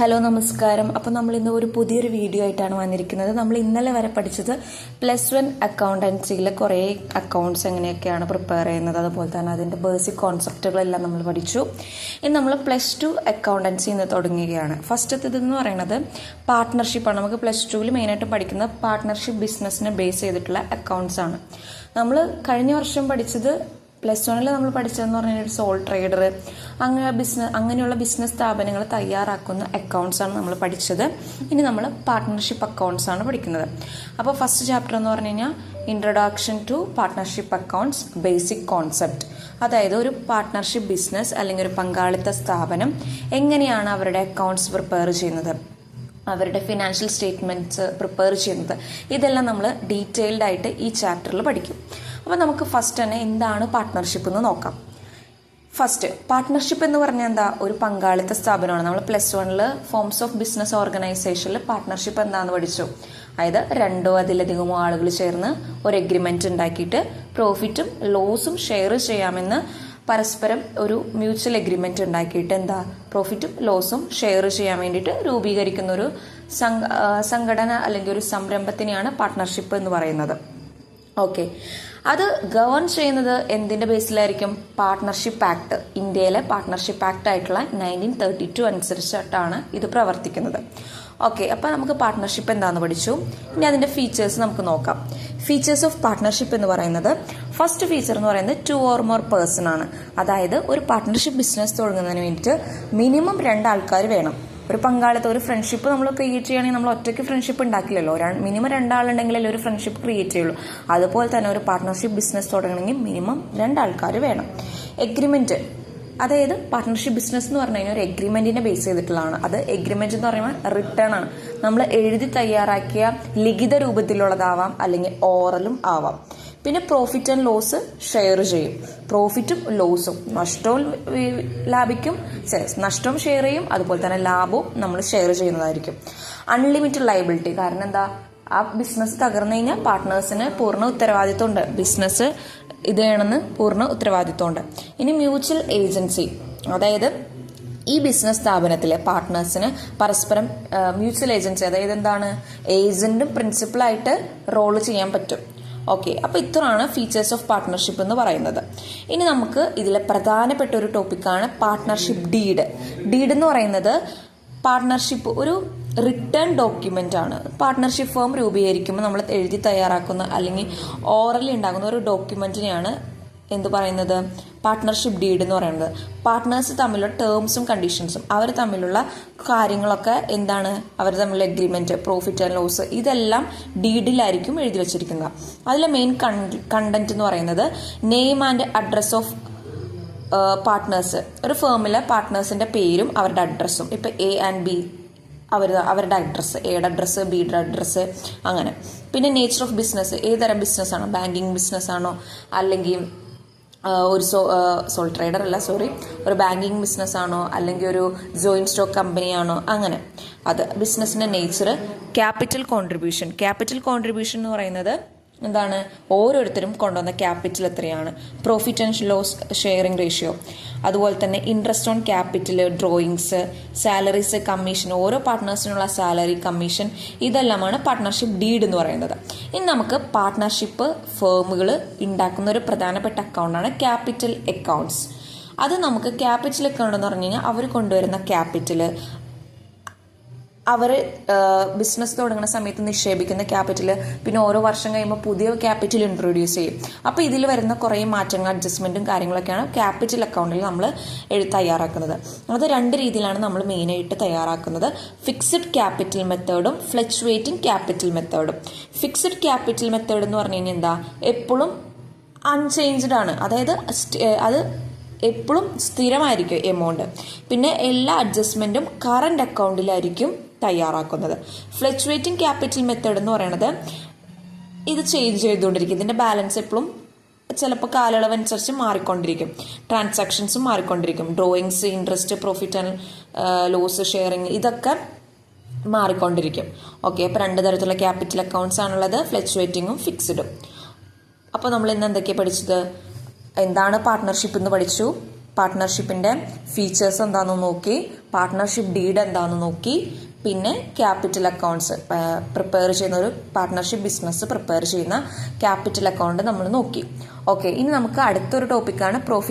Hello നമസ്കാരം. അപ്പോൾ നമ്മൾ ഇന്ന് ഒരു പുതിയൊരു വീഡിയോ ആയിട്ടാണ് വന്നിരിക്കുന്നത്. നമ്മൾ ഇന്നലെ വരെ പഠിച്ചത് +1 അക്കൗണ്ടൻസിയിലെ കുറേ അക്കൗണ്ട്സ് എങ്ങനെയൊക്കെയാണ് പ്രിപ്പയർ ചെയ്യുന്നത്, അതുപോലെ തന്നെ അതിൻ്റെ ബേസിക് കോൺസെപ്റ്റുകളെല്ലാം നമ്മൾ പഠിച്ചു. ഇനി നമ്മൾ +2 അക്കൗണ്ടൻസി ഇന്ന് തുടങ്ങുകയാണ്. ഫസ്റ്റത്തേതെന്ന് പറയുന്നത് പാർട്ട്ണർഷിപ്പാണ്. നമുക്ക് +2 മെയിനായിട്ട് പഠിക്കുന്ന പാർട്ട്ണർഷിപ്പ് ബിസിനസ്സിനെ ബേസ് ചെയ്തിട്ടുള്ള അക്കൗണ്ട്സ് ആണ്. നമ്മൾ കഴിഞ്ഞ വർഷം പഠിച്ചത് +1 നമ്മൾ പഠിച്ചതെന്ന് പറഞ്ഞാൽ ഒരു സോൾ ട്രേഡർ അങ്ങനെയുള്ള ബിസിനസ് സ്ഥാപനങ്ങൾ തയ്യാറാക്കുന്ന അക്കൗണ്ട്സ് ആണ് നമ്മൾ പഠിച്ചത്. ഇനി നമ്മൾ പാർട്ട്ണർഷിപ്പ് അക്കൗണ്ട്സ് ആണ് പഠിക്കുന്നത്. അപ്പോൾ ഫസ്റ്റ് ചാപ്റ്റർ എന്ന് പറഞ്ഞു കഴിഞ്ഞാൽ introduction to partnership accounts basic concept. അതായത് ഒരു പാർട്ട്ണർഷിപ്പ് ബിസിനസ് അല്ലെങ്കിൽ ഒരു പങ്കാളിത്ത സ്ഥാപനം എങ്ങനെയാണ് അവരുടെ അക്കൗണ്ട്സ് പ്രിപ്പയർ ചെയ്യുന്നത്, അവരുടെ ഫിനാൻഷ്യൽ സ്റ്റേറ്റ്മെൻറ്റ്സ് പ്രിപ്പയർ ചെയ്യുന്നത്, ഇതെല്ലാം നമ്മൾ ഡീറ്റെയിൽഡ് ആയിട്ട് ഈ ചാപ്റ്ററിൽ പഠിക്കും. അപ്പോൾ നമുക്ക് ഫസ്റ്റ് തന്നെ എന്താണ് പാർട്ട്ണർഷിപ്പ് എന്ന് നോക്കാം. ഫസ്റ്റ് പാർട്ട്ണർഷിപ്പ് എന്ന് പറഞ്ഞാൽ എന്താ? ഒരു പങ്കാളിത്ത സ്ഥാപനമാണ്. നമ്മൾ +1 ഫോംസ് ഓഫ് ബിസിനസ് ഓർഗനൈസേഷനിൽ പാർട്ട്ണർഷിപ്പ് എന്താണെന്ന് പഠിച്ചു. അതായത് 2 അതിലധികമോ ആളുകൾ ചേർന്ന് ഒരു എഗ്രിമെന്റ് ഉണ്ടാക്കിയിട്ട് പ്രോഫിറ്റും ലോസും ഷെയർ ചെയ്യാമെന്ന് പരസ്പരം ഒരു മ്യൂച്വൽ എഗ്രിമെന്റ് ഉണ്ടാക്കിയിട്ട് പ്രോഫിറ്റും ലോസും ഷെയർ ചെയ്യാൻ വേണ്ടിയിട്ട് രൂപീകരിക്കുന്ന ഒരു സംഘടന അല്ലെങ്കിൽ ഒരു സംരംഭത്തിനെയാണ് പാർട്ട്ണർഷിപ്പ് എന്ന് പറയുന്നത്. ഓക്കെ, അത് ഗവേൺ ചെയ്യുന്നത് എന്തിന്റെ ബേസിലായിരിക്കും? Partnership act. ഇന്ത്യയിലെ പാർട്ട്ണർഷിപ്പ് ആക്ട് ആയിട്ടുള്ള 1932 അനുസരിച്ചിട്ടാണ് ഇത് പ്രവർത്തിക്കുന്നത്. ഓക്കെ, അപ്പോൾ നമുക്ക് പാർട്ട്ണർഷിപ്പ് എന്താണെന്ന് പഠിച്ചു. ഇനി അതിന്റെ ഫീച്ചേഴ്സ് നമുക്ക് നോക്കാം. ഫീച്ചേഴ്സ് ഓഫ് പാർട്ട്ണർഷിപ്പ് എന്ന് പറയുന്നത്, ഫസ്റ്റ് ഫീച്ചർ എന്ന് പറയുന്നത് 2 or more പേഴ്സൺ ആണ്. അതായത് ഒരു പാർട്ട്ണർഷിപ്പ് ബിസിനസ് തുടങ്ങുന്നതിന് വേണ്ടിയിട്ട് മിനിമം 2 ആൾക്കാർ വേണം. ഒരു പങ്കാളിത്തം, ഒരു ഫ്രണ്ട്ഷിപ്പ് നമ്മൾ ക്രിയേറ്റ് ചെയ്യുകയാണെങ്കിൽ നമ്മൾ ഒറ്റയ്ക്ക് ഫ്രണ്ട്ഷിപ്പ് ഉണ്ടാക്കില്ലല്ലോ. മിനിമം 2 ആളുണ്ടെങ്കിലല്ലേ ഒരു ഫ്രണ്ട്ഷിപ്പ് ക്രിയേറ്റ് ചെയ്യുള്ളൂ. അതുപോലെ തന്നെ ഒരു പാർട്ട്ണർഷിപ്പ് ബിസിനസ് തുടങ്ങണമെങ്കിൽ മിനിമം 2 ആൾക്കാർ വേണം. എഗ്രിമെന്റ്, അതായത് പാർട്ട്ണർഷിപ്പ് ബിസിനസ് എന്ന് പറഞ്ഞു കഴിഞ്ഞാൽ ഒരു എഗ്രിമെന്റിനെ ബേസ് ചെയ്തിട്ടുള്ളതാണ്. അത് എഗ്രിമെന്റ് എന്ന് പറയുമ്പോൾ റിട്ടേൺ ആണ്. നമ്മൾ എഴുതി തയ്യാറാക്കിയ ലിഖിത രൂപത്തിലുള്ളതാവാം, അല്ലെങ്കിൽ ഓറലും ആവാം. പിന്നെ പ്രോഫിറ്റ് ആൻഡ് ലോസ് ഷെയർ ചെയ്യും. പ്രോഫിറ്റും ലോസും, നഷ്ടവും ലാഭിക്കും, നഷ്ടവും ഷെയർ ചെയ്യും, അതുപോലെ തന്നെ ലാഭവും നമ്മൾ ഷെയർ ചെയ്യുന്നതായിരിക്കും. അൺലിമിറ്റഡ് ലയബിലിറ്റി, കാരണം എന്താ? ആ ബിസിനസ് തകർന്നു കഴിഞ്ഞാൽ പാർട്ട്നേഴ്സിന് പൂർണ്ണ ഉത്തരവാദിത്വമുണ്ട്. ബിസിനസ് ഇതാണെന്ന് പൂർണ്ണ ഉത്തരവാദിത്വമുണ്ട്. ഇനി മ്യൂച്വൽ ഏജൻസി, അതായത് ഈ ബിസിനസ് സ്ഥാപനത്തിലെ പാർട്ട്നേഴ്സിന് പരസ്പരം മ്യൂച്വൽ ഏജൻസി, അതായത് എന്താണ്? ഏജന്റും പ്രിൻസിപ്പളായിട്ട് റോള് ചെയ്യാൻ പറ്റും. ഓക്കെ, അപ്പോൾ ഇത്രയാണ് ഫീച്ചേഴ്സ് ഓഫ് പാർട്ട്ണർഷിപ്പ് എന്ന് പറയുന്നത്. ഇനി നമുക്ക് ഇതിലെ പ്രധാനപ്പെട്ട ഒരു ടോപ്പിക്കാണ് പാർട്ട്ണർഷിപ്പ് ഡീഡ്. ഡീഡ് എന്ന് പറയുന്നത് പാർട്ട്ണർഷിപ്പ് ഒരു റിട്ടേൺ ഡോക്യുമെന്റ് ആണ്. പാർട്ട്ണർഷിപ്പ് ഫേം രൂപീകരിക്കുമ്പോൾ നമ്മൾ എഴുതി തയ്യാറാക്കുന്ന അല്ലെങ്കിൽ ഓറലി ഉണ്ടാകുന്ന ഒരു ഡോക്യുമെന്റിനെയാണ് എന്ത് പറയുന്നത്? പാർട്ട്ണർഷിപ്പ് ഡീഡ് എന്ന് പറയുന്നത്. പാർട്ട്നേഴ്സ് തമ്മിലുള്ള ടേംസും കണ്ടീഷൻസും, അവർ തമ്മിലുള്ള കാര്യങ്ങളൊക്കെ എന്താണ്? അവർ തമ്മിലുള്ള എഗ്രിമെന്റ്, പ്രോഫിറ്റ് ആൻഡ് ലോസ്, ഇതെല്ലാം ഡീഡിലായിരിക്കും എഴുതി വെച്ചിരിക്കുന്നത്. അതിലെ മെയിൻ കണ്ടന്റ് എന്ന് പറയുന്നത് name and address of partners. ഒരു ഫേമിലെ പാർട്ട്നേഴ്സിന്റെ പേരും അവരുടെ അഡ്രസ്സും. ഇപ്പൊ A and B അവരുടെ അഡ്രസ്സ്, എയുടെ അഡ്രസ്സ്, ബിയുടെ അഡ്രസ്സ്, അങ്ങനെ. പിന്നെ നേച്ചർ ഓഫ് ബിസിനസ്, ഏതരം ബിസിനസ് ആണോ? ബാങ്കിങ് ബിസിനസ് ആണോ, അല്ലെങ്കിൽ ഒരു സോൾ ട്രേഡർ അല്ല, ഒരു ബാങ്കിങ് ബിസിനസ് ആണോ, അല്ലെങ്കിൽ ഒരു ജോയിന്റ് സ്റ്റോക്ക് കമ്പനിയാണോ, അങ്ങനെ. അത് ബിസിനസിന്റെ നേച്ചർ. ക്യാപിറ്റൽ കോൺട്രിബ്യൂഷൻ എന്ന് പറയുന്നത് എന്താണ്? ഓരോരുത്തരും കൊണ്ടുവന്ന ക്യാപിറ്റൽ എത്രയാണ്. Profit and loss sharing ratio, അതുപോലെ തന്നെ interest on capital, drawings, salaries, commission, ഓരോ പാർട്ട്നേഴ്സിനുള്ള സാലറി, കമ്മീഷൻ, ഇതെല്ലാമാണ് പാർട്ട്ണർഷിപ്പ് ഡീഡ് എന്ന് പറയുന്നത്. ഇനി നമുക്ക് പാർട്ട്ണർഷിപ്പ് ഫേമുകൾ ഉണ്ടാക്കുന്ന ഒരു പ്രധാനപ്പെട്ട അക്കൗണ്ടാണ് ക്യാപിറ്റൽ അക്കൗണ്ട്സ്. അത് നമുക്ക് ക്യാപിറ്റൽ അക്കൗണ്ട് എന്ന് പറഞ്ഞു കഴിഞ്ഞാൽ അവർ കൊണ്ടുവരുന്ന ക്യാപിറ്റൽ, അവർ ബിസിനസ് തുടങ്ങുന്ന സമയത്ത് നിക്ഷേപിക്കുന്ന ക്യാപിറ്റൽ, പിന്നെ ഓരോ വർഷം കഴിയുമ്പോൾ പുതിയ ക്യാപിറ്റൽ ഇൻട്രൊഡ്യൂസ് ചെയ്യും. അപ്പോൾ ഇതിൽ വരുന്ന കുറേ മാറ്റങ്ങൾ, അഡ്ജസ്റ്റ്മെന്റും കാര്യങ്ങളൊക്കെയാണ് ക്യാപിറ്റൽ അക്കൗണ്ടിൽ നമ്മൾ തയ്യാറാക്കുന്നത്. അത് 2 രീതിയിലാണ് നമ്മൾ മെയിനായിട്ട് തയ്യാറാക്കുന്നത്. ഫിക്സഡ് ക്യാപിറ്റൽ മെത്തേഡും ഫ്ലക്ച്വേറ്റിംഗ് ക്യാപിറ്റൽ മെത്തേഡും. ഫിക്സഡ് ക്യാപിറ്റൽ മെത്തേഡ് എന്ന് പറഞ്ഞു കഴിഞ്ഞാൽ എന്താ? എപ്പോഴും അൺചേഞ്ച്ഡ് ആണ്, അതായത് അത് എപ്പോഴും സ്ഥിരമായിരിക്കും എമൗണ്ട്. പിന്നെ എല്ലാ അഡ്ജസ്റ്റ്മെന്റും കറന്റ് അക്കൗണ്ടിലായിരിക്കും തയ്യാറാക്കുന്നത്. ഫ്ലക്ച്വേറ്റിംഗ് ക്യാപിറ്റൽ മെത്തേഡ് എന്ന് പറയുന്നത് ഇത് ചേഞ്ച് ചെയ്തുകൊണ്ടിരിക്കും. ഇതിന്റെ ബാലൻസ് എപ്പോഴും ചിലപ്പോൾ കാലയളവ് അനുസരിച്ച് മാറിക്കൊണ്ടിരിക്കും. ട്രാൻസാക്ഷൻസും മാറിക്കൊണ്ടിരിക്കും. Drawings, interest, profit and loss sharing, ഇതൊക്കെ മാറിക്കൊണ്ടിരിക്കും. ഓക്കെ, അപ്പോൾ 2 തരത്തിലുള്ള ക്യാപിറ്റൽ അക്കൗണ്ട്സ് ആണുള്ളത്, ഫ്ലക്ച്വേറ്റിംഗും ഫിക്സ്ഡും. അപ്പോൾ നമ്മൾ ഇന്ന് എന്തൊക്കെയാണ് പഠിച്ചത്? എന്താണ് പാർട്ട്ണർഷിപ്പ് എന്ന് പഠിച്ചു. പാർട്ട്ണർഷിപ്പിൻ്റെ ഫീച്ചേഴ്സ് എന്താണെന്ന് നോക്കി, പാർട്ട്ണർഷിപ്പ് ഡീഡ് എന്താണെന്ന് നോക്കി, പിന്നെ ക്യാപിറ്റൽ അക്കൗണ്ട്സ് പ്രിപ്പയർ ചെയ്യുന്ന ഒരു പാർട്ട്ണർഷിപ്പ് ബിസിനസ് പ്രിപ്പയർ ചെയ്യുന്ന ക്യാപിറ്റൽ അക്കൗണ്ട് നമ്മൾ നോക്കി. ഓക്കെ, ഇനി നമുക്ക് അടുത്തൊരു ടോപ്പിക്കാണ് പ്രോഫിറ്റ്